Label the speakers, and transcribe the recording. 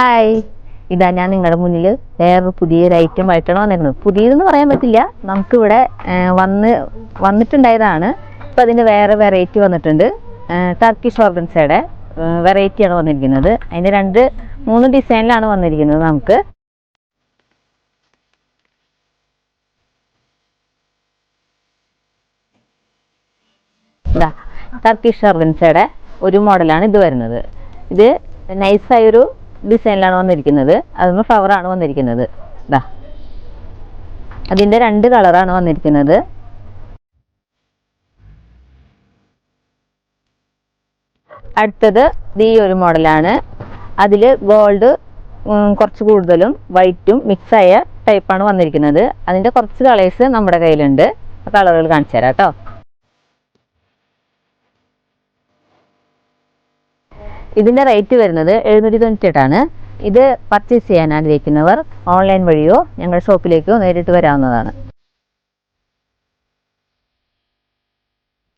Speaker 1: Hi, ഇതാ ഞാൻ നിങ്ങളുടെ മുന്നിൽ വേറൊരു പുതിയൊരു ഐറ്റം ആയിട്ടാണ് വന്നിരുന്നത്. പുതിയതെന്ന് പറയാൻ പറ്റില്ല, നമുക്കിവിടെ വന്നിട്ടുണ്ടായതാണ്. ഇപ്പം അതിൻ്റെ വേറെ വെറൈറ്റി വന്നിട്ടുണ്ട്. ടർക്കിഷ് ഓർഗൻസയുടെ വെറൈറ്റിയാണ് വന്നിരിക്കുന്നത്. അതിൻ്റെ 3 ഡിസൈനിലാണ് വന്നിരിക്കുന്നത്. നമുക്ക് ഇതാ ടർക്കിഷ് ഓർഗൻസയുടെ ഒരു മോഡലാണ് ഇത് വരുന്നത്. ഇത് നൈസായൊരു ഡിസൈനിലാണ് വന്നിരിക്കുന്നത്. അതൊന്ന് ഫ്ലവറാണ് വന്നിരിക്കുന്നത്. ഇതാ അതിൻ്റെ 2 കളറാണ് വന്നിരിക്കുന്നത്. അടുത്തത് ഈ ഒരു മോഡലാണ്. അതിൽ ഗോൾഡ് കുറച്ച് കൂടുതലും വൈറ്റും മിക്സായ ടൈപ്പാണ് വന്നിരിക്കുന്നത്. അതിൻ്റെ കുറച്ച് കളേഴ്സ് നമ്മുടെ കയ്യിലുണ്ട്. കളറുകൾ കാണിച്ചു തരാം കേട്ടോ. ഇതിൻ്റെ റേറ്റ് വരുന്നത് 798 ഇത് പർച്ചേസ് ചെയ്യാൻ ആഗ്രഹിക്കുന്നവർ ഓൺലൈൻ വഴിയോ ഞങ്ങളുടെ ഷോപ്പിലേക്കോ നേരിട്ട് വരാവുന്നതാണ്.